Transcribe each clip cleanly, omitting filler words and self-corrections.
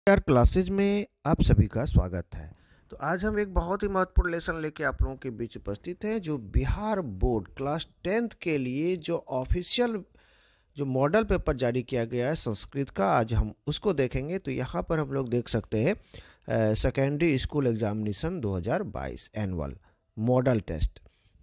यार क्लासेज में आप सभी का स्वागत है। तो आज हम एक बहुत ही महत्वपूर्ण लेसन लेके आप लोगों के बीच उपस्थित हैं, जो बिहार बोर्ड क्लास 10th के लिए जो ऑफिशियल जो मॉडल पेपर जारी किया गया है संस्कृत का, आज हम उसको देखेंगे। तो यहाँ पर हम लोग देख सकते हैं secondary school examination 2022 annual model test.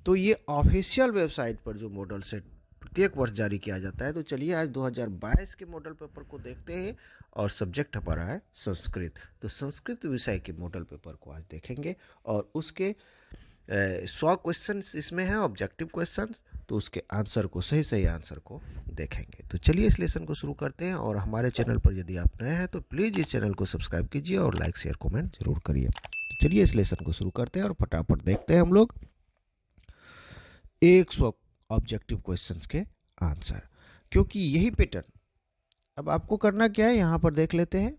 तो ये ऑफिशियल वेबसाइट पर जो मॉडल सेट प्रत्येक वर्ष जारी किया जाता है। तो चलिए आज 2022 के मॉडल पेपर को देखते हैं और सब्जेक्ट हमारा है संस्कृत। तो संस्कृत विषय के मॉडल पेपर को आज देखेंगे और उसके 100 क्वेश्चन इसमें हैं, ऑब्जेक्टिव क्वेश्चन। तो उसके आंसर को सही सही आंसर को देखेंगे। तो चलिए इस लेसन को शुरू करते हैं। और हमारे चैनल पर यदि आप नए हैं तो प्लीज़ इस चैनल को सब्सक्राइब कीजिए और लाइक शेयर कमेंट जरूर करिए। तो चलिए इस लेसन को शुरू करते हैं और फटाफट देखते हैं हम लोग 100 ऑब्जेक्टिव क्वेश्चंस के आंसर, क्योंकि यही पैटर्न अब आपको करना क्या है। यहां पर देख लेते हैं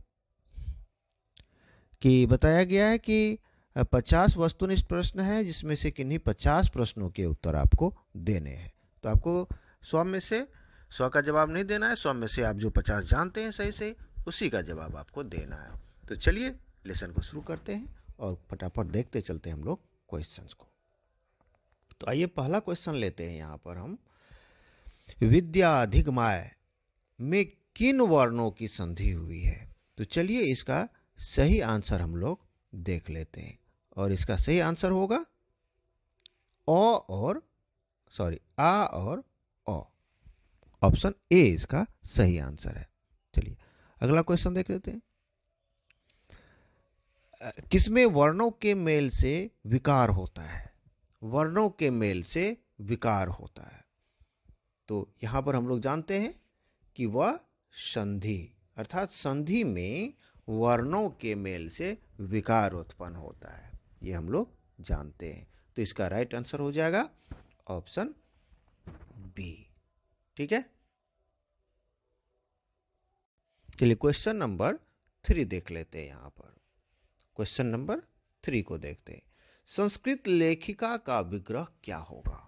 कि बताया गया है कि 50 वस्तुनिष्ठ प्रश्न है, जिसमें से किन्हीं 50 प्रश्नों के उत्तर आपको देने हैं। तो आपको 100 में से 100 का जवाब नहीं देना है, 100 में से आप जो 50 जानते हैं सही से उसी का जवाब आपको देना है। तो चलिए लेसन को शुरू करते हैं और फटाफट देखते चलते हैं हम लोग क्वेश्चंस को। तो आइए पहला क्वेश्चन लेते हैं। यहाँ पर हम विद्याधिगमाय में किन वर्णों की संधि हुई है। तो चलिए इसका सही आंसर हम लोग देख लेते हैं। और इसका सही आंसर होगा आ और ओ। ऑप्शन ए इसका सही आंसर है। चलिए अगला क्वेश्चन देख लेते हैं। किसमें वर्णों के मेल से विकार होता है। वर्णों के मेल से विकार होता है। तो यहां पर हम लोग जानते हैं कि वह संधि, अर्थात संधि में वर्णों के मेल से विकार उत्पन्न होता है, ये हम लोग जानते हैं। तो इसका राइट आंसर हो जाएगा ऑप्शन बी। ठीक है, चलिए क्वेश्चन नंबर 3 देख लेते हैं। यहां पर क्वेश्चन नंबर 3 को देखते हैं। संस्कृत लेखिका का विग्रह क्या होगा।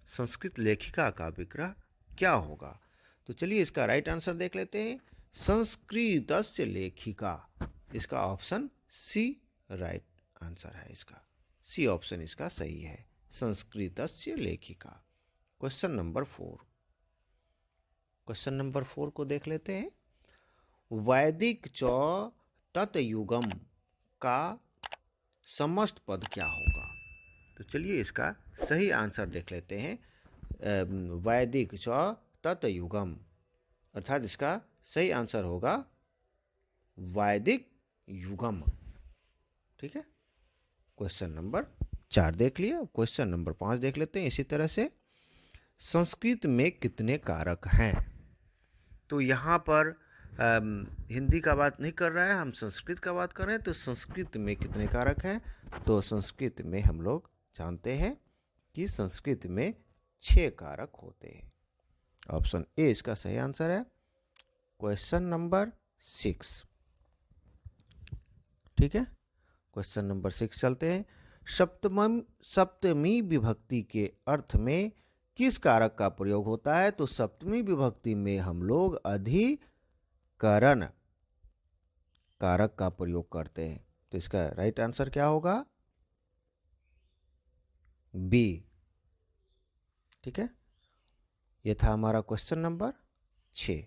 संस्कृत लेखिका का विग्रह क्या होगा। तो चलिए इसका राइट आंसर देख लेते हैं। संस्कृतस्य लेखिका, इसका ऑप्शन सी राइट आंसर है। इसका सी ऑप्शन इसका सही है, संस्कृतस्य लेखिका। क्वेश्चन नंबर 4, क्वेश्चन नंबर 4 को देख लेते हैं। वैदिक च तत्युगम का समस्त पद क्या होगा। तो चलिए इसका सही आंसर देख लेते हैं। वैदिक च तत्युगम, अर्थात इसका सही आंसर होगा वैदिक युगम। ठीक है, क्वेश्चन नंबर 4 देख लिया। क्वेश्चन नंबर 5 देख लेते हैं इसी तरह से। संस्कृत में कितने कारक हैं। तो यहाँ पर हिंदी का बात नहीं कर रहा है, हम संस्कृत का बात कर रहे हैं। तो संस्कृत में कितने कारक हैं। तो संस्कृत में हम लोग जानते हैं कि संस्कृत में 6 कारक होते हैं। ऑप्शन ए इसका सही आंसर है। क्वेश्चन नंबर 6, ठीक है, क्वेश्चन नंबर 6 चलते हैं। सप्तमी विभक्ति के अर्थ में किस कारक का प्रयोग होता है। तो सप्तमी विभक्ति में हम लोग अधिकरण कारक का प्रयोग करते हैं। तो इसका राइट आंसर क्या होगा, बी। ठीक है, यह था हमारा क्वेश्चन नंबर 6।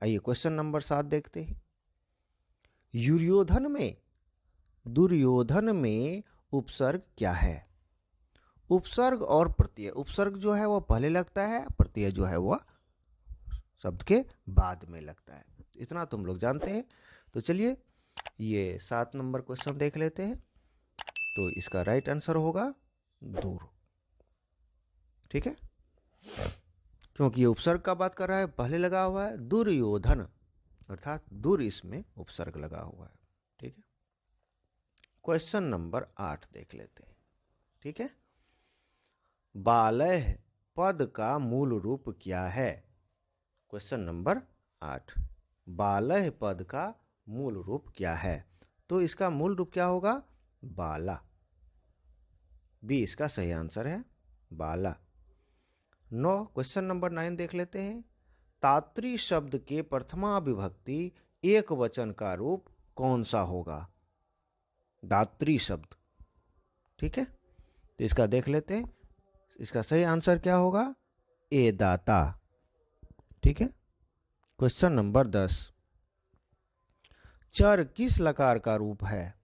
आइए क्वेश्चन नंबर 7 देखते हैं। दुर्योधन में उपसर्ग क्या है। उपसर्ग और प्रत्यय, उपसर्ग जो है वह पहले लगता है, प्रत्यय जो है वह शब्द के बाद में लगता है। इतना तुम लोग जानते हैं। तो चलिए ये 7 नंबर क्वेश्चन देख लेते हैं। तो इसका राइट आंसर होगा दूर। ठीक है, क्योंकि ये उपसर्ग का बात कर रहा है, पहले लगा हुआ है दुर्योधन, अर्थात दूर इसमें उपसर्ग लगा हुआ है। ठीक है, क्वेश्चन नंबर 8 देख लेते हैं। ठीक है, बालय पद का मूल रूप क्या है। क्वेश्चन नंबर 8, बालय पद का मूल रूप क्या है। तो इसका मूल रूप क्या होगा, बाला। बी इसका सही आंसर है, बाला। 9, क्वेश्चन नंबर 9 देख लेते हैं। तात्री शब्द के प्रथमा विभक्ति एक वचन का रूप कौन सा होगा? दात्री शब्द। ठीक है, तो इसका देख लेते हैं। इसका सही आंसर क्या होगा? ए दाता। ठीक है। क्वेश्चन नंबर 10, चर किस लकार का रूप है?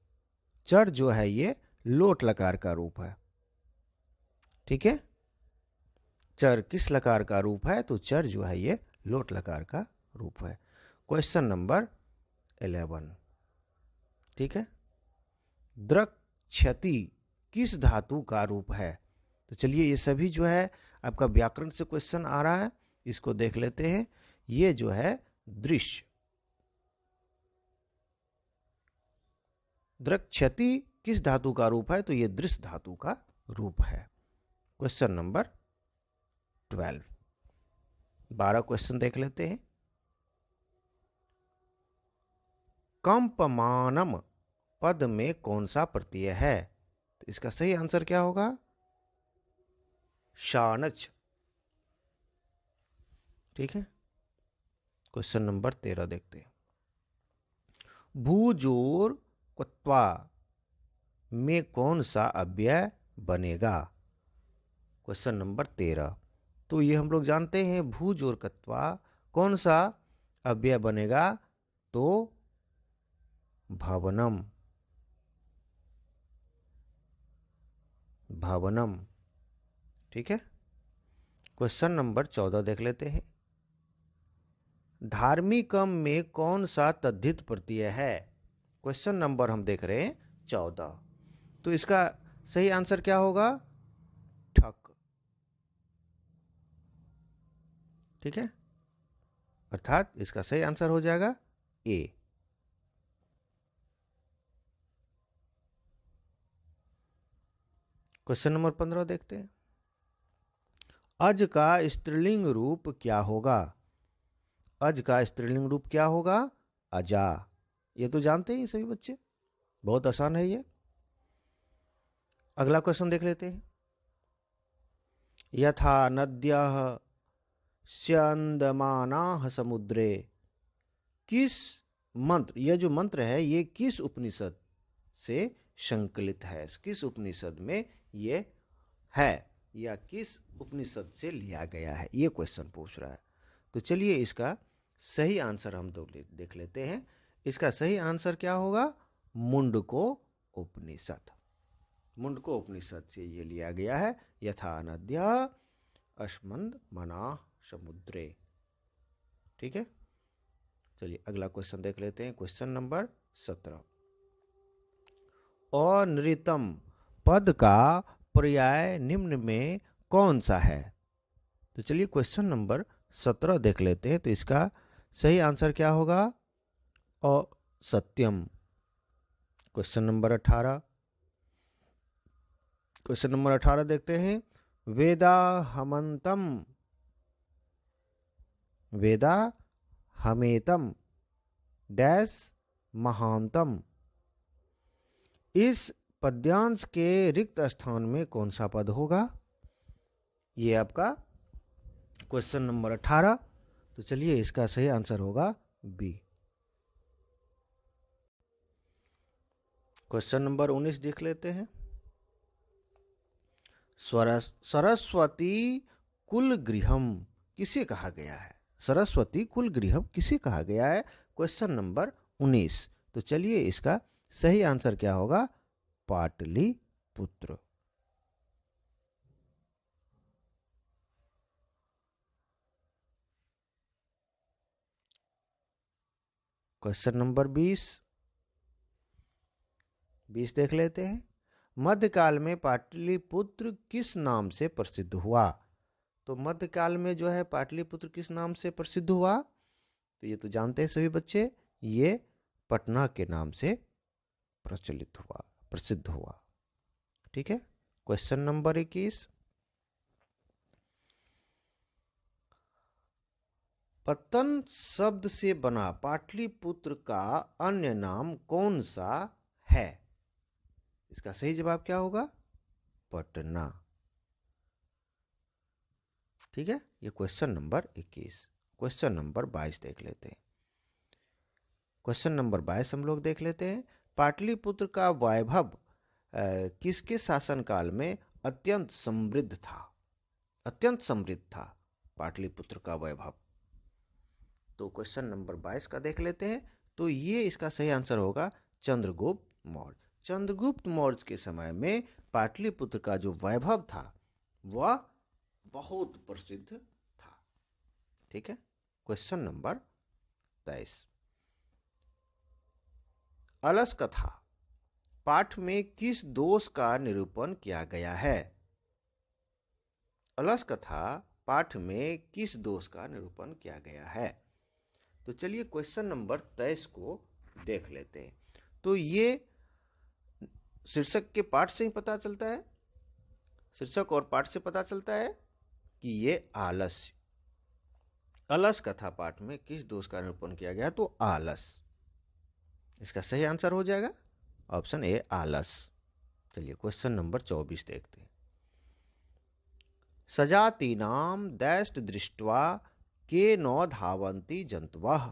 चर जो है ये लोट लकार का रूप है। ठीक है, चर किस लकार का रूप है? तो चर जो है ये लोट लकार का रूप है। क्वेश्चन नंबर 11, ठीक है, द्रक क्षति किस धातु का रूप है? तो चलिए ये सभी जो है आपका व्याकरण से क्वेश्चन आ रहा है, इसको देख लेते हैं। ये जो है दृश्य, द्रक क्षति किस धातु का रूप है? तो ये दृश्य धातु का रूप है। क्वेश्चन नंबर 12, 12 क्वेश्चन देख लेते हैं। कंपमानम पद में कौन सा प्रत्यय है? तो इसका सही आंसर क्या होगा? शानच। ठीक है, क्वेश्चन नंबर 13 देखते हैं। भूजोर क्त्वा में कौन सा अव्यय बनेगा? क्वेश्चन नंबर 13, तो ये हम लोग जानते हैं भूजोर क्त्वा कौन सा अव्यय बनेगा? तो भवनम, भवनम। ठीक है, क्वेश्चन नंबर 14 देख लेते हैं। धार्मिकम में कौन सा तद्धित प्रत्यय है? क्वेश्चन नंबर हम देख रहे हैं 14, तो इसका सही आंसर क्या होगा? ठक। ठीक है, अर्थात इसका सही आंसर हो जाएगा ए। क्वेश्चन नंबर 15 देखते हैं। अज का स्त्रीलिंग रूप क्या होगा? अज का स्त्रीलिंग रूप क्या होगा? अजा। ये तो जानते ही सभी बच्चे, बहुत आसान है ये। अगला क्वेश्चन देख लेते हैं। यथा नद्यः स्यन्दमानाः समुद्रे, किस मंत्र, यह जो मंत्र है ये किस उपनिषद से संकलित है? किस उपनिषद में ये है या किस उपनिषद से लिया गया है? ये क्वेश्चन पूछ रहा है। तो चलिए इसका सही आंसर हम देख लेते हैं। इसका सही आंसर क्या होगा? मुंडको उपनिषद। मुंडको उपनिषद से ये लिया गया है। यथा नद्यः स्यन्दमानाः समुद्रे। ठीक है, चलिए अगला क्वेश्चन देख लेते हैं। क्वेश्चन नंबर 17, अनृतम पद का पर्याय निम्न में कौन सा है? तो चलिए क्वेश्चन नंबर 17 देख लेते हैं। तो इसका सही आंसर क्या होगा? असत्यम। क्वेश्चन नंबर 18, क्वेश्चन नंबर 18 देखते हैं। वेदाहमंतम, वेदाहमेतम डैश महांतम, इस पद्यांश के रिक्त स्थान में कौन सा पद होगा? ये आपका क्वेश्चन नंबर 18। तो चलिए इसका सही आंसर होगा बी। क्वेश्चन नंबर 19 देख लेते हैं। सरस्वती कुल गृहम किसे कहा गया है? सरस्वती कुल गृहम किसे कहा गया है? Question number 19। तो चलिए इसका सही आंसर क्या होगा? पाटलिपुत्र। क्वेश्चन नंबर 20 देख लेते हैं। मध्यकाल में पाटलिपुत्र किस नाम से प्रसिद्ध हुआ? तो मध्यकाल में जो है पाटलिपुत्र किस नाम से प्रसिद्ध हुआ? तो ये तो जानते हैं सभी बच्चे, ये पटना के नाम से प्रसिद्ध हुआ। ठीक है, क्वेश्चन नंबर 21, पतन शब्द से बना पाटलिपुत्र का अन्य नाम कौन सा है? इसका सही जवाब क्या होगा? पटना। ठीक है, ये क्वेश्चन नंबर 21। क्वेश्चन नंबर 22 देख लेते हैं। क्वेश्चन नंबर 22 हम लोग देख लेते हैं। पाटलिपुत्र का वैभव किसके शासनकाल में अत्यंत समृद्ध था? अत्यंत समृद्ध था पाटलिपुत्र का वैभव। तो क्वेश्चन नंबर 22 का देख लेते हैं। तो ये इसका सही आंसर होगा चंद्रगुप्त मौर्य। चंद्रगुप्त मौर्य के समय में पाटलिपुत्र का जो वैभव था वह बहुत प्रसिद्ध था। ठीक है। क्वेश्चन नंबर 23, अलस कथा पाठ में किस दोष का निरूपण किया गया है? अलस कथा पाठ में किस दोष का निरूपण किया गया है? तो चलिए क्वेश्चन नंबर 23 को देख लेते हैं। तो ये शीर्षक के पाठ से ही पता चलता है, शीर्षक और पाठ से पता चलता है कि ये आलस्य, अलस कथा पाठ में किस दोष का निरूपण किया गया? तो आलस। इसका सही आंसर हो जाएगा ऑप्शन ए आलस। चलिए क्वेश्चन नंबर 24 देखते हैं। सजातीनाम दैष्ट दृष्ट्वा के नौ धावंती जंतवः,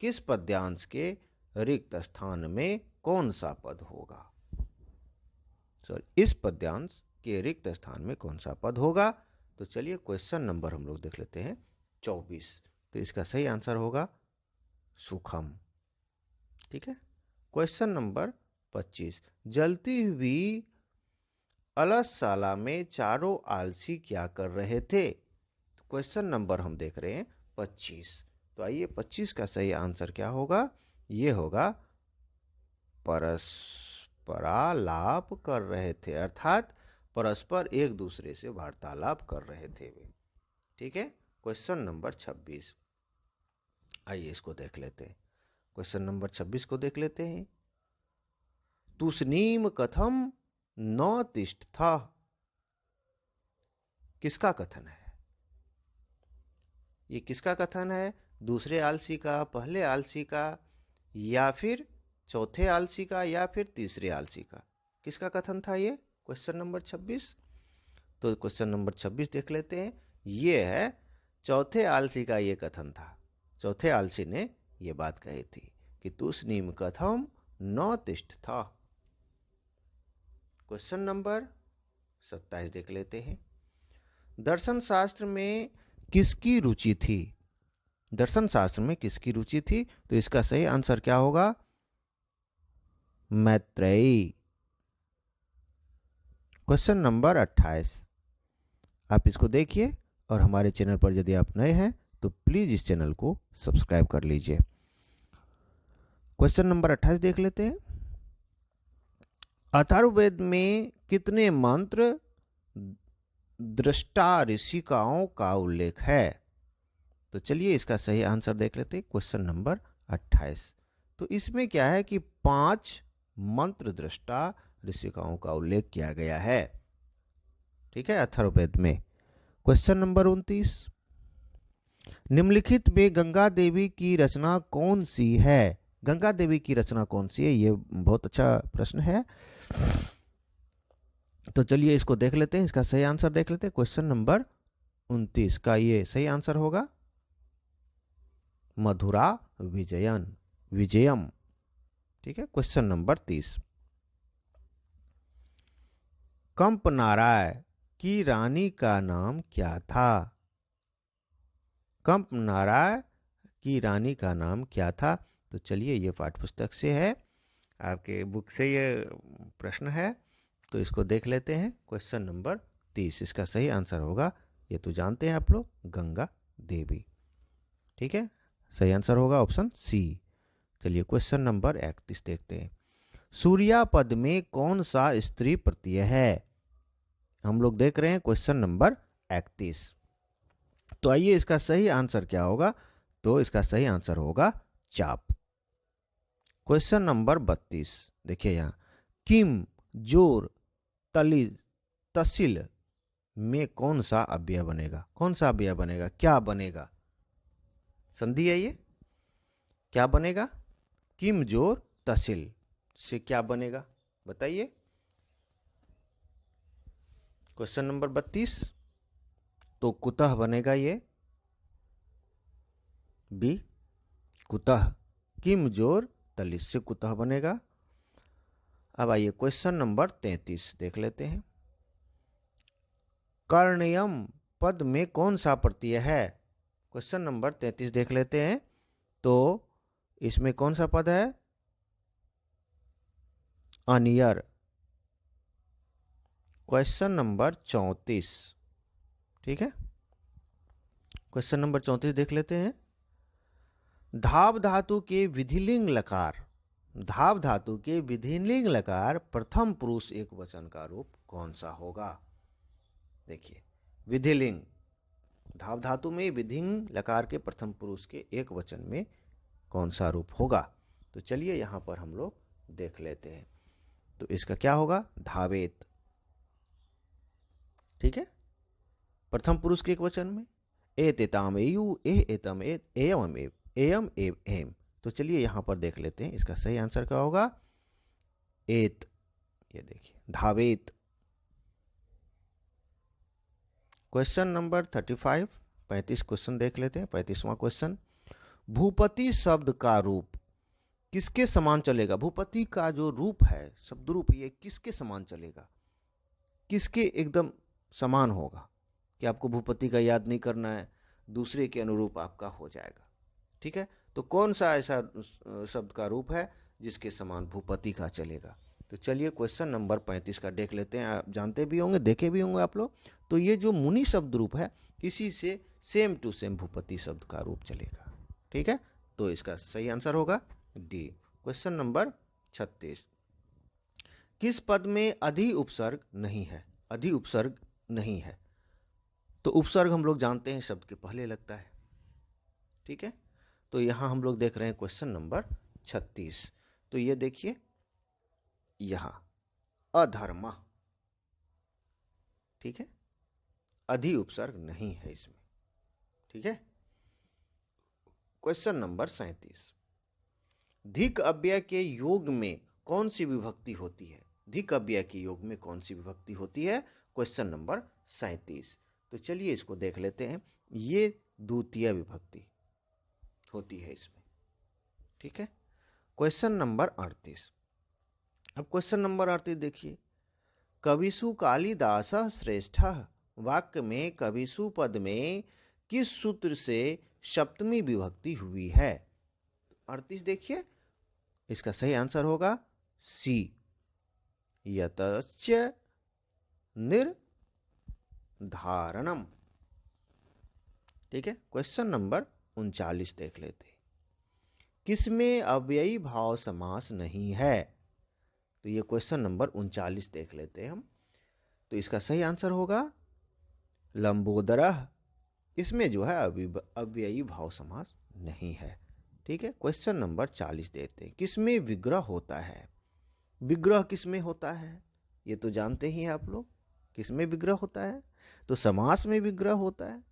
किस पद्यांश के रिक्त स्थान में कौन सा पद होगा? इस पद्यांश के रिक्त स्थान में कौन सा पद होगा? तो चलिए क्वेश्चन नंबर हम लोग देख लेते हैं 24। तो इसका सही आंसर होगा सुखम। ठीक है। क्वेश्चन नंबर 25, जलती हुई अलसशाला में चारों आलसी क्या कर रहे थे? तो क्वेश्चन नंबर हम देख रहे हैं 25। तो आइए 25 का सही आंसर क्या होगा? ये होगा परस्परालाप कर रहे थे, अर्थात परस्पर एक दूसरे से वार्तालाप कर रहे थे वे। ठीक है। क्वेश्चन नंबर 26, आइए इसको देख लेते हैं। क्वेश्चन नंबर 26 को देख लेते हैं। तुष्णीम कथम न तिष्ठथा, किसका कथन है? ये किसका कथन है? दूसरे आलसी का, पहले आलसी का, या फिर चौथे आलसी का, या फिर तीसरे आलसी का? किसका कथन था ये क्वेश्चन नंबर 26? तो क्वेश्चन नंबर 26 देख लेते हैं। ये है चौथे आलसी का ये कथन था। चौथे आलसी ने ये बात कही थी कि तुष्णीम कथम न तिष्ठथा। क्वेश्चन नंबर 27 देख लेते हैं। दर्शन शास्त्र में किसकी रुचि थी? दर्शन शास्त्र में किसकी रुचि थी? तो इसका सही आंसर क्या होगा? मैत्रेयी। क्वेश्चन नंबर 28, आप इसको देखिए और हमारे चैनल पर यदि आप नए हैं तो प्लीज इस चैनल को सब्सक्राइब कर लीजिए। क्वेश्चन नंबर 28 देख लेते हैं। अथर्ववेद में कितने मंत्र दृष्टा ऋषिकाओं का उल्लेख है? तो चलिए इसका सही आंसर देख लेते हैं। क्वेश्चन नंबर 28, तो इसमें क्या है कि 5 मंत्र दृष्टा ऋषिकाओं का उल्लेख किया गया है। ठीक है, अथर्ववेद में। क्वेश्चन नंबर 29, निम्नलिखित में गंगा देवी की रचना कौन सी है? गंगा देवी की रचना कौन सी है? ये बहुत अच्छा प्रश्न है। तो चलिए इसको देख लेते हैं, इसका सही आंसर देख लेते हैं। क्वेश्चन नंबर 29 का ये सही आंसर होगा मधुरा विजयम। ठीक है। क्वेश्चन नंबर 30, कंपनाराय की रानी का नाम क्या था? कंपनाराय की रानी का नाम क्या था? तो चलिए ये पाठ्यपुस्तक से है, आपके बुक से ये प्रश्न है, तो इसको देख लेते हैं। क्वेश्चन नंबर 30, इसका सही आंसर होगा, ये तो जानते हैं आप लोग, गंगा देवी। ठीक है, सही आंसर होगा ऑप्शन सी। चलिए क्वेश्चन नंबर 31 देखते हैं। सूर्या पद में कौन सा स्त्री प्रत्यय है? हम लोग देख रहे हैं क्वेश्चन नंबर 31। तो आइए इसका सही आंसर क्या होगा? तो इसका सही आंसर होगा चाप। क्वेश्चन नंबर 32 देखिए यहां, किम जोर तली तसिल में कौन सा अव्यय बनेगा? कौन सा अव्यय बनेगा? क्या बनेगा? संधि है ये, क्या बनेगा? किम जोर तसिल से क्या बनेगा बताइए। क्वेश्चन नंबर 32, तो कुतः बनेगा ये, बी कुतः। किम जोर तलिस्य कुतः बनेगा। अब आइए क्वेश्चन नंबर 33 देख लेते हैं। कर्णयम पद में कौन सा प्रत्यय है? क्वेश्चन नंबर 33 देख लेते हैं। तो इसमें कौन सा पद है? अनियर। क्वेश्चन नंबर 34, ठीक है, क्वेश्चन नंबर 34 देख लेते हैं। धाव धातु के विधिलिंग लकार, धाव धातु के विधिलिंग लकार प्रथम पुरुष एक वचन का रूप कौन सा होगा? देखिए, विधिलिंग, धाव धातु में विधिलिंग लकार के प्रथम पुरुष के एक वचन में कौन सा रूप होगा? तो चलिए यहां पर हम लोग देख लेते हैं। तो इसका क्या होगा? धावेत, ठीक है, प्रथम पुरुष के एक वचन में। एतेताम एयु, एतम एयम एयम एम। तो चलिए यहां पर देख लेते हैं इसका सही आंसर क्या होगा? एत। ये देखिए, धावेत। क्वेश्चन नंबर 35, 35 क्वेश्चन देख लेते हैं। 35वां क्वेश्चन, भूपति शब्द का रूप किसके समान चलेगा? भूपति का जो रूप है, शब्द रूप, ये किसके समान चलेगा? किसके एकदम समान होगा कि आपको भूपति का याद नहीं करना है, दूसरे के अनुरूप आपका हो जाएगा, ठीक है। तो कौन सा ऐसा शब्द का रूप है जिसके समान भूपति का चलेगा? तो चलिए क्वेश्चन नंबर 35 का देख लेते हैं। आप जानते भी होंगे, देखे भी होंगे आप लोग। तो ये जो मुनि शब्द रूप है, इसी से सेम टू सेम भूपति शब्द का रूप चलेगा, ठीक है। तो इसका सही आंसर होगा डी। क्वेश्चन नंबर 36, किस पद में अधि उपसर्ग नहीं है? अधि उपसर्ग नहीं है। तो उपसर्ग हम लोग जानते हैं शब्द के पहले लगता है, ठीक है। तो यहां हम लोग देख रहे हैं क्वेश्चन नंबर 36। तो ये देखिए, यहां अधर्म, ठीक है, अधि उपसर्ग नहीं है इसमें, ठीक है। क्वेश्चन नंबर 37, धिक अव्यय के योग में कौन सी विभक्ति होती है? धिक अव्यय के योग में कौन सी विभक्ति होती है? Question number 37। तो चलिए इसको देख लेते हैं। ये द्वितीय विभक्ति होती है इसमें, ठीक है। क्वेश्चन नंबर 38, अब क्वेश्चन नंबर 38 देखिए, कविसु कालिदास श्रेष्ठ वाक्य में कविसु पद में किस सूत्र से सप्तमी विभक्ति हुई है? 38 देखिए, इसका सही आंसर होगा सी, यतश्च निर्धारणम, ठीक है। क्वेश्चन नंबर 39 देख लेते हैं, किसमें अव्ययी भाव समास नहीं है? तो ये क्वेश्चन नंबर 39 देख लेते हैं हम। तो इसका सही आंसर होगा लंबोदरः, इसमें जो है अव्ययी भाव समास नहीं है, ठीक है। क्वेश्चन नंबर 40 देते हैं, किसमें विग्रह होता है? विग्रह किसमें होता है? ये तो जानते ही हैं आप लोग, किसमें विग्रह होता है? तो समास में विग्रह होता है,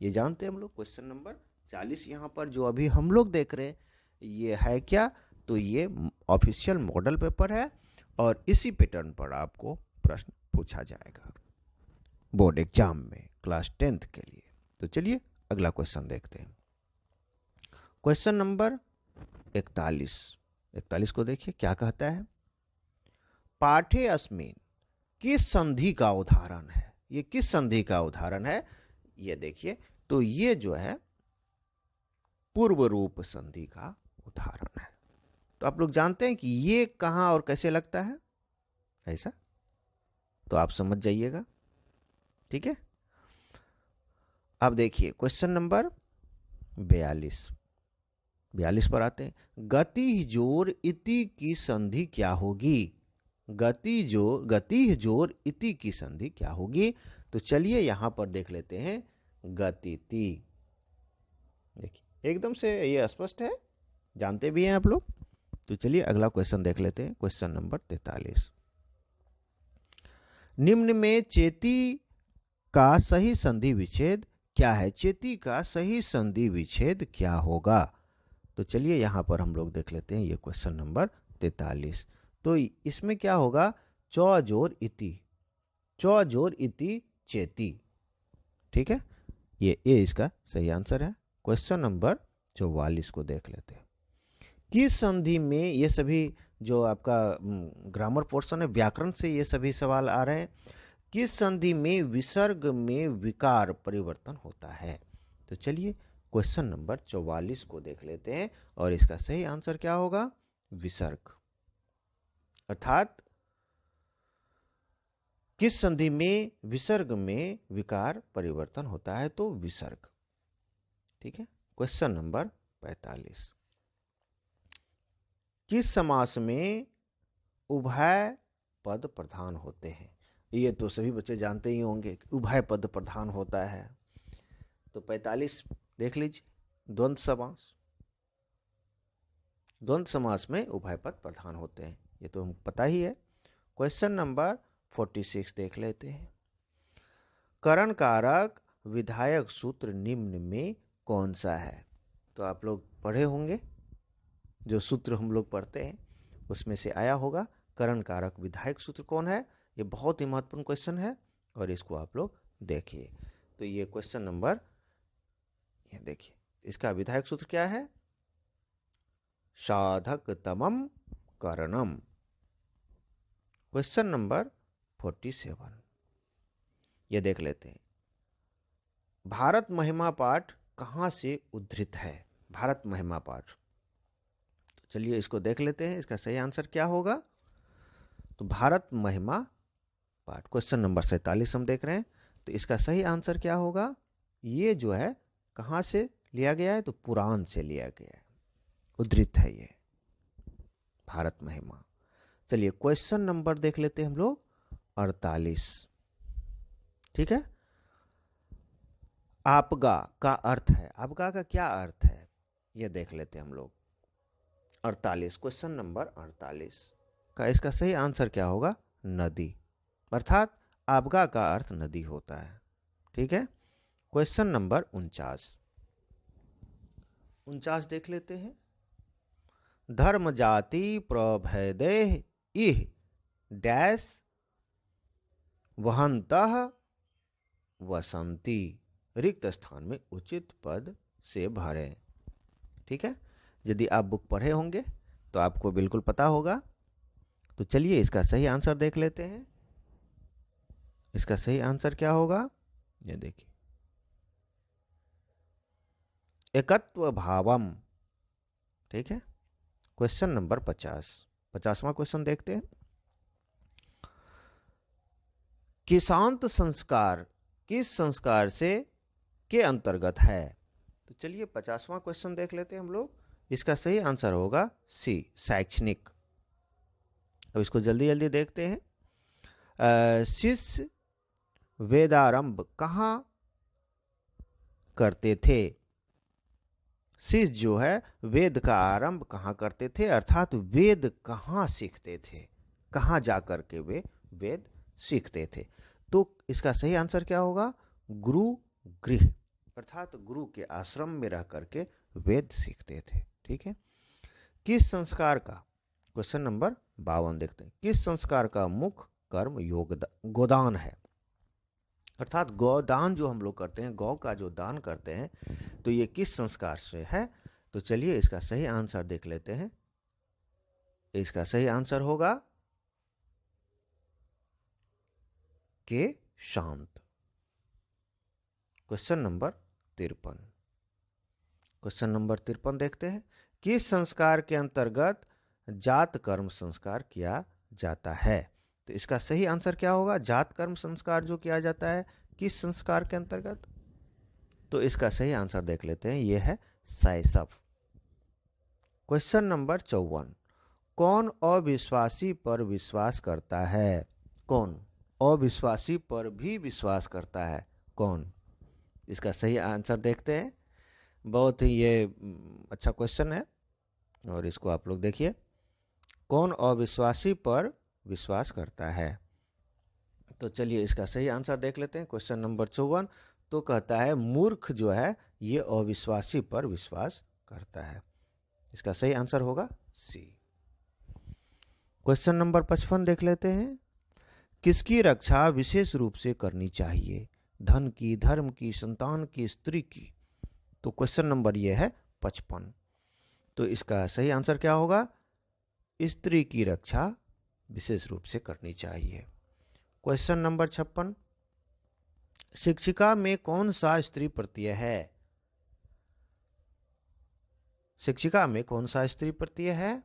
ये जानते हैं हम लोग। क्वेश्चन नंबर 40 यहां पर जो अभी हम लोग देख रहे हैं, ये है क्या? तो ये ऑफिशियल मॉडल पेपर है और इसी पैटर्न पर आपको प्रश्न पूछा जाएगा बोर्ड एग्जाम में क्लास 10th के लिए। तो चलिए अगला क्वेश्चन देखते हैं। क्वेश्चन नंबर 41 को देखिए, क्या कहता है? पाठे अस्मिन किस संधि का उदाहरण है? ये किस संधि का उदाहरण है? ये देखिए, तो ये जो है पूर्व रूप संधि का उदाहरण है। तो आप लोग जानते हैं कि ये कहां और कैसे लगता है ऐसा, तो आप समझ जाइएगा, ठीक है। अब देखिए क्वेश्चन नंबर 42 पर आते हैं। गति जोर इति की संधि क्या होगी? गति जोर इति की संधि क्या होगी? तो चलिए यहां पर देख लेते हैं, गतिति। देखिए एकदम से ये स्पष्ट है, जानते भी हैं आप लोग। तो चलिए अगला क्वेश्चन देख लेते हैं। क्वेश्चन नंबर 43, निम्न में चेती का सही संधि विच्छेद क्या है? चेती का सही संधि विच्छेद क्या होगा? तो चलिए यहां पर हम लोग देख लेते हैं ये क्वेश्चन नंबर 43। तो इसमें क्या होगा? चौ जोर इति चेती, ठीक है। ये इसका सही आंसर है। क्वेश्चन नंबर 44 को देख लेते हैं। किस संधि में, ये सभी जो आपका ग्रामर पोर्शन है, व्याकरण से ये सभी सवाल आ रहे हैं। किस संधि में विसर्ग में विकार परिवर्तन होता है? तो चलिए क्वेश्चन नंबर 44 को देख लेते हैं और इसका सही आंसर क्या होगा? विसर्ग। अर्थात किस संधि में विसर्ग में विकार परिवर्तन होता है? तो विसर्ग। ठीक है। क्वेश्चन नंबर 45, किस समास में उभय पद प्रधान होते हैं? ये तो सभी बच्चे जानते ही होंगे कि उभय पद प्रधान होता है। तो 45 देख लीजिए, द्वंद्व समास। द्वंद्व समास में उभय पद प्रधान होते हैं, ये तो हमको पता ही है। क्वेश्चन नंबर 46 देख लेते हैं। करण कारक विधायक सूत्र निम्न में कौन सा है? तो आप लोग पढ़े होंगे, जो सूत्र हम लोग पढ़ते हैं उसमें से आया होगा करण कारक विधायक सूत्र कौन है। ये बहुत ही महत्वपूर्ण क्वेश्चन है और इसको आप लोग देखिए। तो ये क्वेश्चन नंबर, ये देखिए, इसका विधायक सूत्र क्या है? साधकतमम करणम। क्वेश्चन नंबर 47, ये देख लेते हैं। भारत महिमा पाठ कहां से उद्धृत है? भारत महिमा पाठ, तो चलिए इसको देख लेते हैं, इसका सही आंसर क्या होगा? तो भारत महिमा पाठ क्वेश्चन नंबर 47 हम देख रहे हैं, तो इसका सही आंसर क्या होगा? ये जो है कहां से लिया गया है? तो पुराण से लिया गया है, उद्धृत है ये भारत महिमा। चलिए क्वेश्चन नंबर देख लेते हैं हम लोग 48। ठीक है। आपगा का अर्थ है, आपगा का क्या अर्थ है ये देख लेते हैं हम लोग। 48, क्वेश्चन नंबर 48 का इसका सही आंसर क्या होगा? नदी। अर्थात आपगा का अर्थ नदी होता है। ठीक है। क्वेश्चन नंबर 49 देख लेते हैं। धर्म जाति प्रभेदेह इह डैश वहंतः वसंती, रिक्त स्थान में उचित पद से भरें। ठीक है। यदि आप बुक पढ़े होंगे तो आपको बिल्कुल पता होगा। तो चलिए इसका सही आंसर देख लेते हैं। इसका सही आंसर क्या होगा? ये देखिए, एकत्व भावम। ठीक है। क्वेश्चन नंबर 50वां क्वेश्चन देखते हैं। किसांत संस्कार किस संस्कार से के अंतर्गत है? तो चलिए 50वां क्वेश्चन देख लेते हैं हम लोग। इसका सही आंसर होगा सी, शैक्षणिक। अब इसको जल्दी जल्दी देखते हैं। शिष्य वेदारंभ कहाँ करते थे? शिष्य जो है वेद का आरंभ कहाँ करते थे? अर्थात वेद कहाँ सीखते थे, कहाँ जाकर के वे वेद सीखते थे? तो इसका सही आंसर क्या होगा? गुरु गृह, अर्थात गुरु के आश्रम में रह करके वेद सीखते थे। ठीक है। किस संस्कार का, क्वेश्चन नंबर 52 देखते हैं। किस संस्कार का मुख्य कर्म गोदान है? अर्थात गौदान जो हम लोग करते हैं, गौ का जो दान करते हैं, तो ये किस संस्कार से है? तो चलिए इसका सही आंसर देख लेते हैं। इसका सही आंसर होगा के शांत। क्वेश्चन नंबर 53, क्वेश्चन नंबर 53 देखते हैं। किस संस्कार के अंतर्गत जात कर्म संस्कार किया जाता है? तो इसका सही आंसर क्या होगा? जात कर्म संस्कार जो किया जाता है किस संस्कार के अंतर्गत? तो इसका सही आंसर देख लेते हैं, यह है शैशव। क्वेश्चन नंबर 54, कौन अविश्वासी पर विश्वास करता है? कौन अविश्वासी पर भी विश्वास करता है? कौन? इसका सही आंसर देखते हैं। बहुत ही ये अच्छा क्वेश्चन है और इसको आप लोग देखिए। कौन अविश्वासी पर विश्वास करता है? तो चलिए इसका सही आंसर देख लेते हैं। क्वेश्चन नंबर 54 तो कहता है मूर्ख जो है ये अविश्वासी पर विश्वास करता है। इसका सही आंसर होगा सी। क्वेश्चन नंबर 55 देख लेते हैं। किसकी रक्षा विशेष रूप से करनी चाहिए? धन की, धर्म की, संतान की, स्त्री की? तो क्वेश्चन नंबर ये है 55। तो इसका सही आंसर क्या होगा? स्त्री की रक्षा विशेष रूप से करनी चाहिए। क्वेश्चन नंबर 56, शिक्षिका में कौन सा स्त्री प्रत्यय है? शिक्षिका में कौन सा स्त्री प्रत्यय है?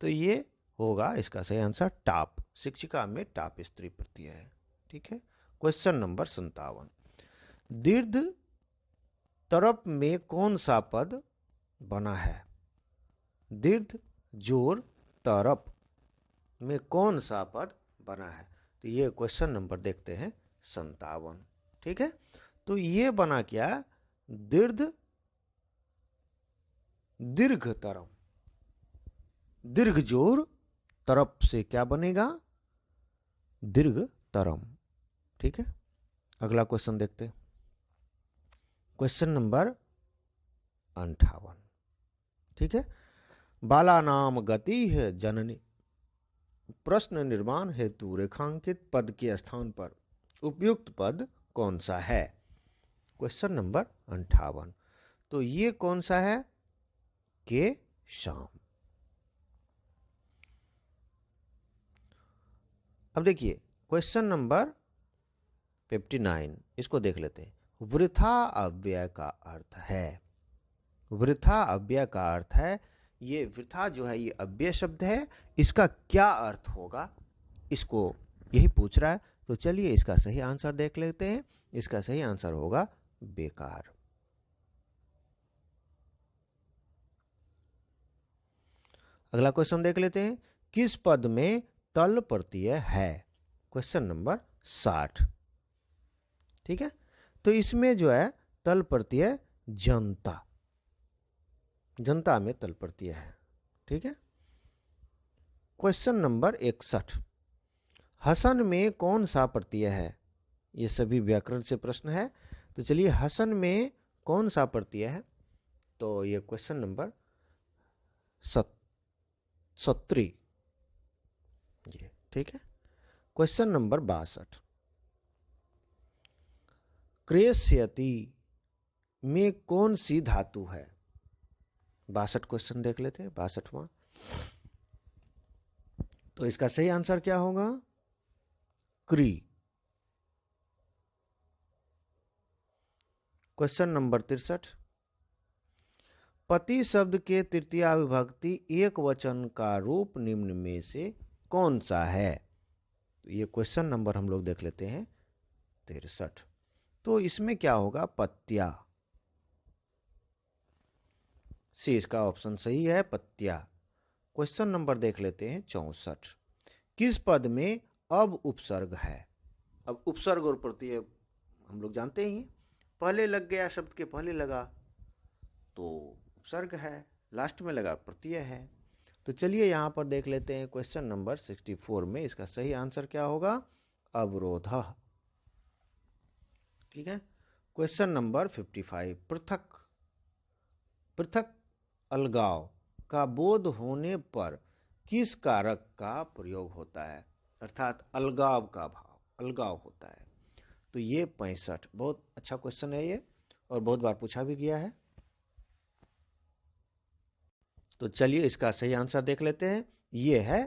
तो ये होगा इसका सही आंसर टाप। शिक्षिका में टाप स्त्री प्रत्यय है। ठीक है। क्वेश्चन नंबर 57, दीर्घ तरप में कौन सा पद बना है? दीर्घ जोर तरप में कौन सा पद बना है? तो ये क्वेश्चन नंबर देखते हैं 57। ठीक है। तो ये बना क्या? दीर्घ तरप, दीर्घ जोर तरप से क्या बनेगा? दीर्घ तरम। ठीक है। अगला क्वेश्चन देखते हैं, क्वेश्चन नंबर 58। ठीक है। बाला नाम गति है जननी, प्रश्न निर्माण हेतु रेखांकित पद के स्थान पर उपयुक्त पद कौन सा है? Question number 58। तो ये कौन सा है? के शाम। अब देखिए क्वेश्चन नंबर 59, इसको देख लेते हैं। वृथा अव्यय का अर्थ है, वृथा अव्यय का अर्थ है, ये वृथा जो है ये अव्यय शब्द है, इसका क्या अर्थ होगा इसको यही पूछ रहा है। तो चलिए इसका सही आंसर देख लेते हैं। इसका सही आंसर होगा बेकार। अगला क्वेश्चन देख लेते हैं, किस पद में तल प्रत्यय है? Question number 60। ठीक है। तो इसमें जो है तल प्रत्यय जनता, जनता में तल प्रत्यय है। ठीक है। क्वेश्चन नंबर 61, हसन में कौन सा प्रत्यय है? ये सभी व्याकरण से प्रश्न है। तो चलिए हसन में कौन सा प्रत्यय है? तो ये क्वेश्चन नंबर 70 ये। ठीक है। क्वेश्चन नंबर 62, क्रेष्यति में कौन सी धातु है? 62 क्वेश्चन देख लेते हैं, 62वां। तो इसका सही आंसर क्या होगा? क्री। क्वेश्चन नंबर 63, पति शब्द के तृतीया विभक्ति एक वचन का रूप निम्न में से कौन सा है? तो ये क्वेश्चन नंबर हम लोग देख लेते हैं 63। तो इसमें क्या होगा? पत्या। सी इसका ऑप्शन सही है, पत्या। क्वेश्चन नंबर देख लेते हैं 64, किस पद में अब उपसर्ग है? अब उपसर्ग और प्रत्यय हम लोग जानते ही, पहले लग गया, शब्द के पहले लगा तो उपसर्ग है, लास्ट में लगा प्रत्यय है। तो चलिए यहां पर देख लेते हैं क्वेश्चन नंबर 64 में इसका सही आंसर क्या होगा? अवरोध। ठीक है। क्वेश्चन नंबर 55, पृथक, पृथक अलगाव का बोध होने पर किस कारक का प्रयोग होता है? अर्थात अलगाव का भाव, अलगाव होता है। तो ये 65 बहुत अच्छा क्वेश्चन है ये, और बहुत बार पूछा भी गया है। तो चलिए इसका सही आंसर देख लेते हैं। ये है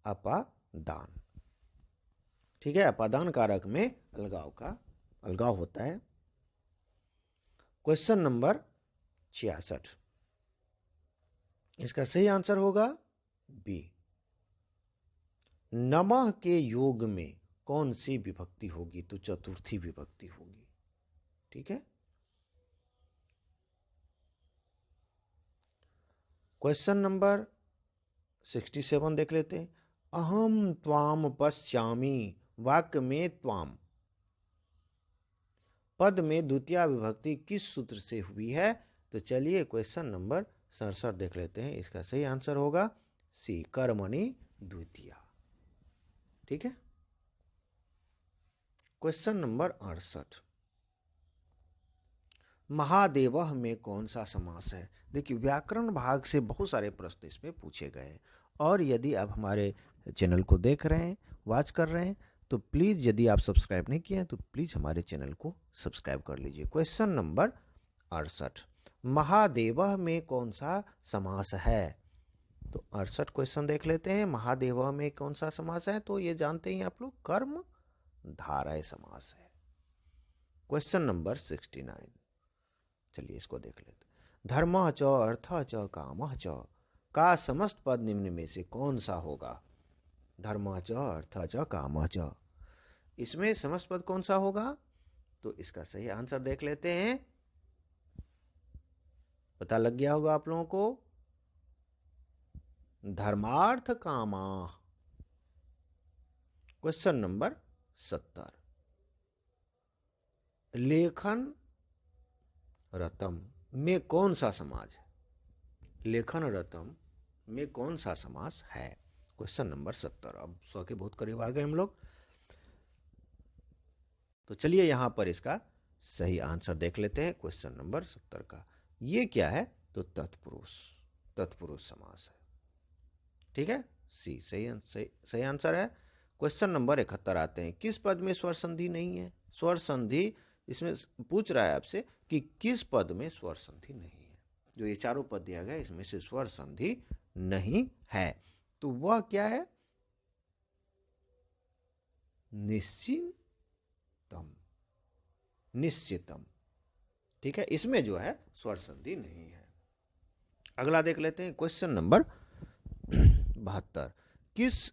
अपादान। ठीक है। अपादान कारक में अलगाव होता है। क्वेश्चन नंबर 66, इसका सही आंसर होगा बी। नमः के योग में कौन सी विभक्ति होगी? तो चतुर्थी विभक्ति होगी। ठीक है। क्वेश्चन नंबर 67 देख लेते हैं, अहम त्वाम पश्यामि वाक्य में त्वाम पद में द्वितीय विभक्ति किस सूत्र से हुई है? तो चलिए क्वेश्चन नंबर 67 देख लेते हैं। इसका सही आंसर होगा सी, कर्मणि द्वितीया। ठीक है। क्वेश्चन नंबर 68, महादेवः में कौन सा समास है? देखिए व्याकरण भाग से बहुत सारे प्रश्न इसमें पूछे गए, और यदि आप हमारे चैनल को देख रहे हैं, वॉच कर रहे हैं, तो प्लीज़ यदि आप सब्सक्राइब नहीं किए हैं तो प्लीज़ हमारे चैनल को सब्सक्राइब कर लीजिए। क्वेश्चन नंबर 68, महादेवः में कौन सा समास है? तो 68 क्वेश्चन देख लेते हैं। महादेवः में कौन सा समास है? तो ये जानते ही आप लोग, कर्म धारय समास है। क्वेश्चन नंबर 69, चलिए इसको देख लेते हैं। धर्मः च अर्थः च कामः च का समस्त पद निम्न में से कौन सा होगा? धर्मः च अर्थः च कामः च, इसमें समस्त पद कौन सा होगा? तो इसका सही आंसर देख लेते हैं। पता लग गया होगा आप लोगों को, धर्मार्थ कामा। क्वेश्चन नंबर 70, लेखन रतम में कौन सा समाज है? लेखन रतम में कौन सा समास है? Question number 70। अब 100 के बहुत करीब आ गए हम लोग। तो चलिए यहां पर इसका सही आंसर देख लेते हैं क्वेश्चन नंबर 70 का। ये क्या है? तो तत्पुरुष, तत्पुरुष समास है। ठीक है, सी सही आंसर है। क्वेश्चन नंबर 71 आते हैं। किस पद में स्वर संधि नहीं है? स्वर संधि इसमें पूछ रहा है आपसे कि किस पद में स्वर संधि नहीं है। जो ये चारों पद दिया गया इसमें से स्वर संधि नहीं है, तो वह क्या है? निश्चितम, निश्चितम। ठीक है, इसमें जो है स्वर संधि नहीं है। अगला देख लेते हैं क्वेश्चन नंबर 72।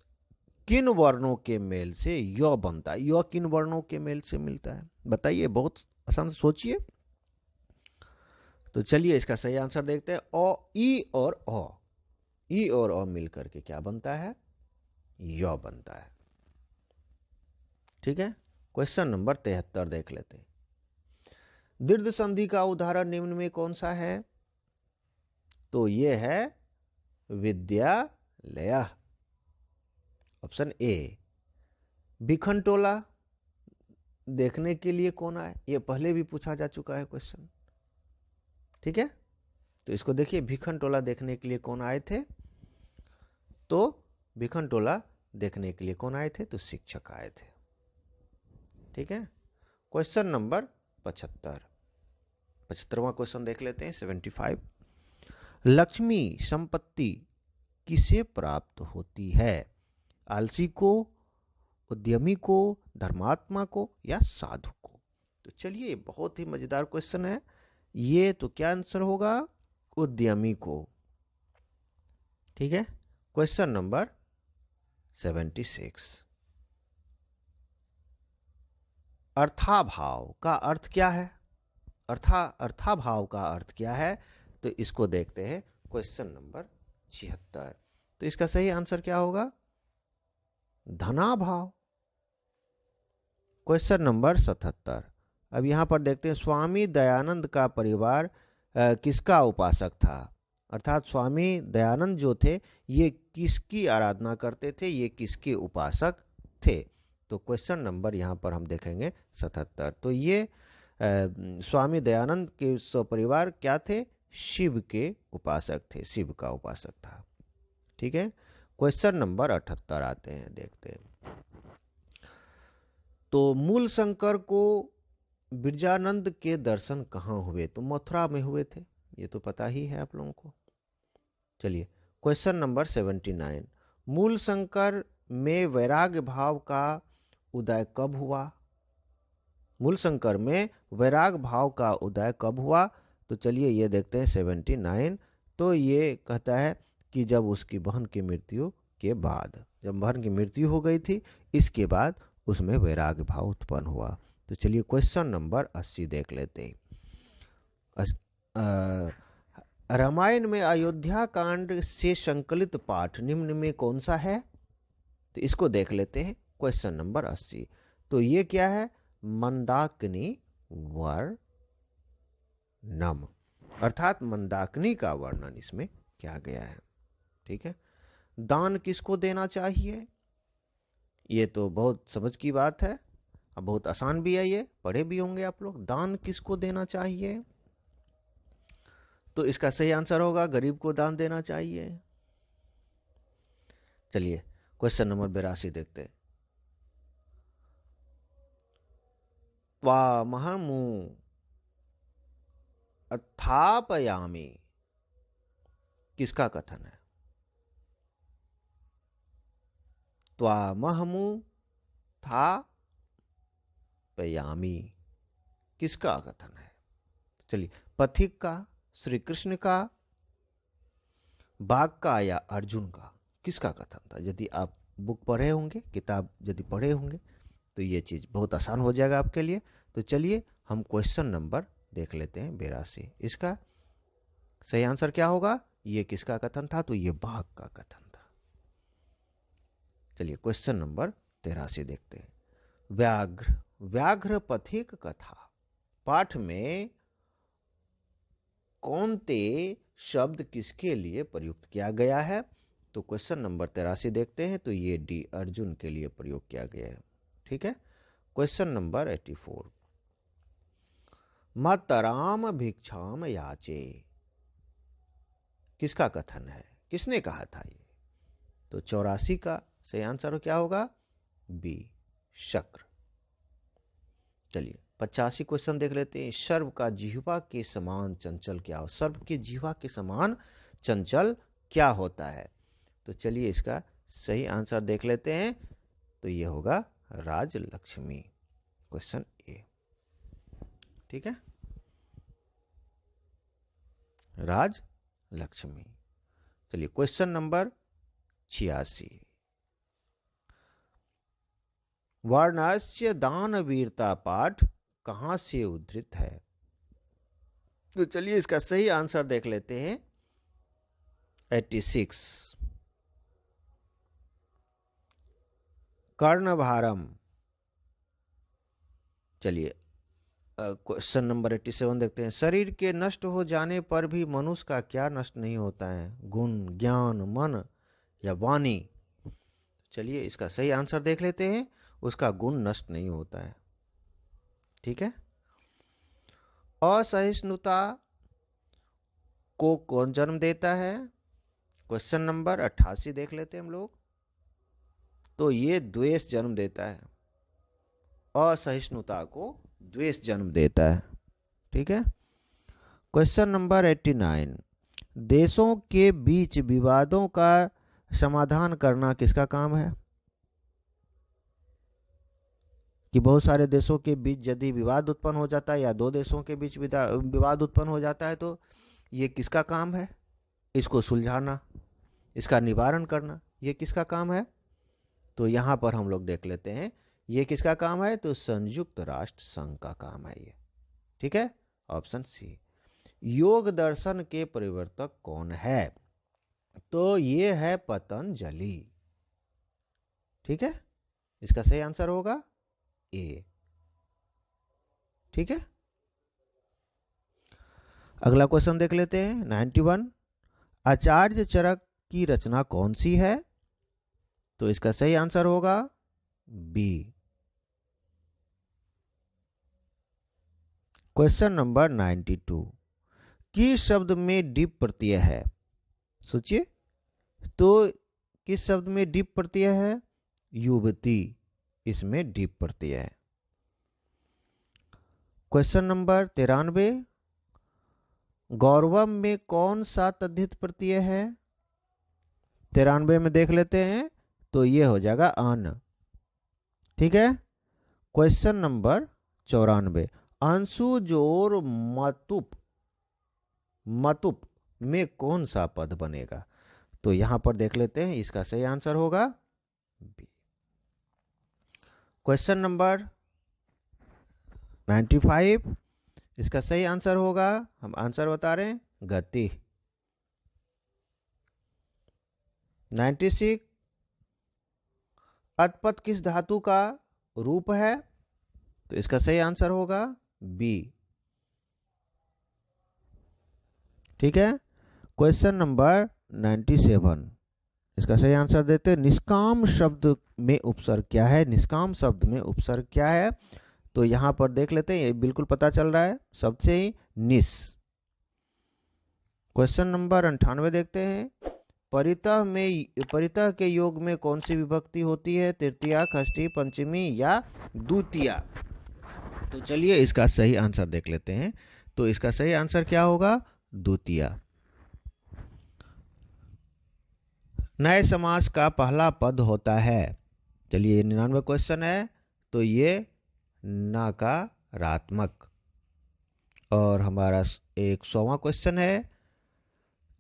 किन वर्णों के मेल से य बनता है? य किन वर्णों के मेल से मिलता है? बताइए, बहुत आसान, सोचिए। तो चलिए इसका सही आंसर देखते हैं। ओ, ई और अ, ई और अ मिलकर के क्या बनता है? य बनता है। ठीक है, क्वेश्चन नंबर 73 देख लेते हैं। दीर्घ संधि का उदाहरण निम्न में कौन सा है? तो ये है विद्यालय, ऑप्शन ए। बिखनटोला देखने के लिए कौन आए? ये पहले भी पूछा जा चुका है क्वेश्चन। ठीक है, तो इसको देखिए, भिखनटोला देखने के लिए कौन आए थे? तो भिखनटोला देखने के लिए कौन आए थे? तो शिक्षक आए थे। ठीक है, क्वेश्चन नंबर 75, 75वां क्वेश्चन देख लेते हैं। 75, लक्ष्मी संपत्ति किसे प्राप्त होती है? आलसी को, उद्यमी को, धर्मात्मा को, या साधु को? तो चलिए, बहुत ही मजेदार क्वेश्चन है ये। तो क्या आंसर होगा? उद्यमी को। ठीक है, क्वेश्चन नंबर 76, अर्थाभाव का अर्थ क्या है? अर्थाभाव का अर्थ क्या है? तो इसको देखते हैं क्वेश्चन नंबर 76। तो इसका सही आंसर क्या होगा? धनाभाव। क्वेश्चन नंबर 77, अब यहां पर देखते हैं, स्वामी दयानंद का परिवार किसका उपासक था? अर्थात स्वामी दयानंद जो थे ये किसकी आराधना करते थे? ये किसके उपासक थे? तो क्वेश्चन नंबर यहां पर हम देखेंगे 77। तो ये स्वामी दयानंद के सपरिवार क्या थे? शिव के उपासक थे, शिव का उपासक था। ठीक है, क्वेश्चन नंबर 78 आते हैं, देखते हैं। तो मूल शंकर को बिरजानंद के दर्शन कहाँ हुए? तो मथुरा में हुए थे, ये तो पता ही है आप लोगों को। चलिए, क्वेश्चन नंबर 79, मूल शंकर में वैराग्य भाव का उदय कब हुआ? मूल शंकर में वैराग्य भाव का उदय कब हुआ? तो चलिए ये देखते हैं 79। तो ये कहता है कि जब उसकी बहन की मृत्यु के बाद, जब बहन की मृत्यु हो गई थी, इसके बाद उसमें वैराग्य भाव उत्पन्न हुआ। तो चलिए क्वेश्चन नंबर 80 देख लेते हैं। रामायण में अयोध्या कांड से संकलित पाठ निम्न में कौन सा है? तो इसको देख लेते हैं क्वेश्चन नंबर 80। तो ये क्या है? मंदाकिनी वर्णम, अर्थात मंदाकिनी का वर्णन इसमें किया गया है। ठीक है, दान किसको देना चाहिए? ये तो बहुत समझ की बात है, अब बहुत आसान भी है, ये पढ़े भी होंगे आप लोग। दान किसको देना चाहिए? तो इसका सही आंसर होगा गरीब को दान देना चाहिए। चलिए क्वेश्चन नंबर 82 देखते हैं। त्वामहमु अथापयामि किसका कथन है? त्वामहमु थापयामि किसका कथन है? चलिए, पथिक का, श्री कृष्ण का, बाघ का या अर्जुन का, किसका कथन था? यदि आप बुक पढ़े होंगे, किताब यदि पढ़े होंगे तो ये चीज बहुत आसान हो जाएगा आपके लिए। तो चलिए हम क्वेश्चन नंबर देख लेते हैं 82। इसका सही आंसर क्या होगा? ये किसका कथन था? तो ये बाघ का कथन था। चलिए क्वेश्चन नंबर 83 देखते हैं। व्याघ्र पथिक कथा पाठ में कौनते शब्द किसके लिए प्रयुक्त किया गया है? तो क्वेश्चन नंबर 83 देखते हैं। तो ये डी, अर्जुन के लिए प्रयोग किया गया है। ठीक है। क्वेश्चन नंबर 84, मातराम भिक्षाम याचे किसका कथन है? किसने कहा था ये? तो 84 का सही आंसर क्या होगा? बी, शक्र। चलिए 85 क्वेश्चन देख लेते हैं। सर्प का जिह्वा के समान चंचल क्या हो? सर्प के जिह्वा के समान चंचल क्या होता है? तो चलिए इसका सही आंसर देख लेते हैं। तो ये होगा राजलक्ष्मी, क्वेश्चन ए। ठीक है, राजलक्ष्मी। चलिए क्वेश्चन नंबर 86, वाराणस्य दानवीरता पाठ कहां से उद्धृत है? तो चलिए इसका सही आंसर देख लेते हैं। 86, कर्णभारम। चलिए क्वेश्चन नंबर 87 देखते हैं। शरीर के नष्ट हो जाने पर भी मनुष्य का क्या नष्ट नहीं होता है? गुण, ज्ञान, मन या वाणी? चलिए इसका सही आंसर देख लेते हैं। उसका गुण नष्ट नहीं होता है। ठीक है। असहिष्णुता को कौन जन्म देता है? क्वेश्चन नंबर 88 देख लेते हैं हम लोग। तो ये द्वेष जन्म देता है। असहिष्णुता को द्वेष जन्म देता है। ठीक है। क्वेश्चन नंबर 89, देशों के बीच विवादों का समाधान करना किसका काम है? कि बहुत सारे देशों के बीच यदि विवाद उत्पन्न हो जाता है या दो देशों के बीच विवाद उत्पन्न हो जाता है तो ये किसका काम है? इसको सुलझाना, इसका निवारण करना, ये किसका काम है? तो यहां पर हम लोग देख लेते हैं ये किसका काम है? तो संयुक्त राष्ट्र संघ का काम है ये। ठीक है, ऑप्शन सी। योग दर्शन के प्रवर्तक कौन है? तो ये है पतंजलि। ठीक है, इसका सही आंसर होगा ए। ठीक है, अगला क्वेश्चन देख लेते हैं 91, आचार्य चरक की रचना कौन सी है? तो इसका सही आंसर होगा बी। क्वेश्चन नंबर 92, किस शब्द में डिप प्रत्यय है? सोचिए, तो किस शब्द में डिप प्रत्यय है? युवती, इसमें डिप प्रत्यय है। क्वेश्चन नंबर 93, गौरवम में कौन सा तद्धित प्रत्यय है? 93 में देख लेते हैं। तो ये हो जाएगा अन। ठीक है। क्वेश्चन नंबर 94, अंशु जोर मतुप में कौन सा पद बनेगा? तो यहां पर देख लेते हैं, इसका सही आंसर होगा बी। क्वेश्चन नंबर 95, इसका सही आंसर होगा, हम आंसर बता रहे हैं, गति। 96, अतपद किस धातु का रूप है? तो इसका सही आंसर होगा बी। ठीक है। क्वेश्चन नंबर 97, इसका सही आंसर देते हैं, निष्काम शब्द में उपसर्ग क्या है? निष्काम शब्द में उपसर्ग क्या है? तो यहां पर देख लेते हैं, ये बिल्कुल पता चल रहा है सबसे ही, निस। क्वेश्चन नंबर 98 देखते हैं, परितः के योग में कौन सी विभक्ति होती है? तृतीया, षष्ठी, पंचमी या द्वितीया? तो चलिए इसका सही आंसर देख लेते हैं। तो इसका सही आंसर क्या होगा? द्वितीय। नए समास का पहला पद होता है। चलिए 99 क्वेश्चन है, तो ये नकारात्मक। और हमारा 100वां क्वेश्चन है,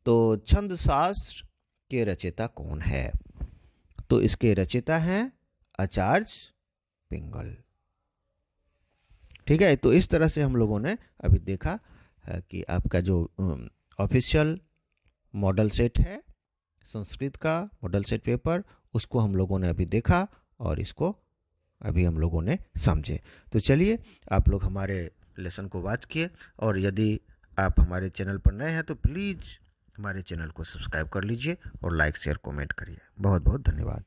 तो छंद शास्त्र के रचयिता कौन है? तो इसके रचयिता हैं आचार्य पिंगल। ठीक है, तो इस तरह से हम लोगों ने अभी देखा कि आपका जो ऑफिशियल मॉडल सेट है संस्कृत का, मॉडल सेट पेपर, उसको हम लोगों ने अभी देखा और इसको अभी हम लोगों ने समझे। तो चलिए आप लोग हमारे लेसन को वॉच किए, और यदि आप हमारे चैनल पर नए हैं तो प्लीज़ हमारे चैनल को सब्सक्राइब कर लीजिए और लाइक शेयर कमेंट करिए। बहुत बहुत धन्यवाद।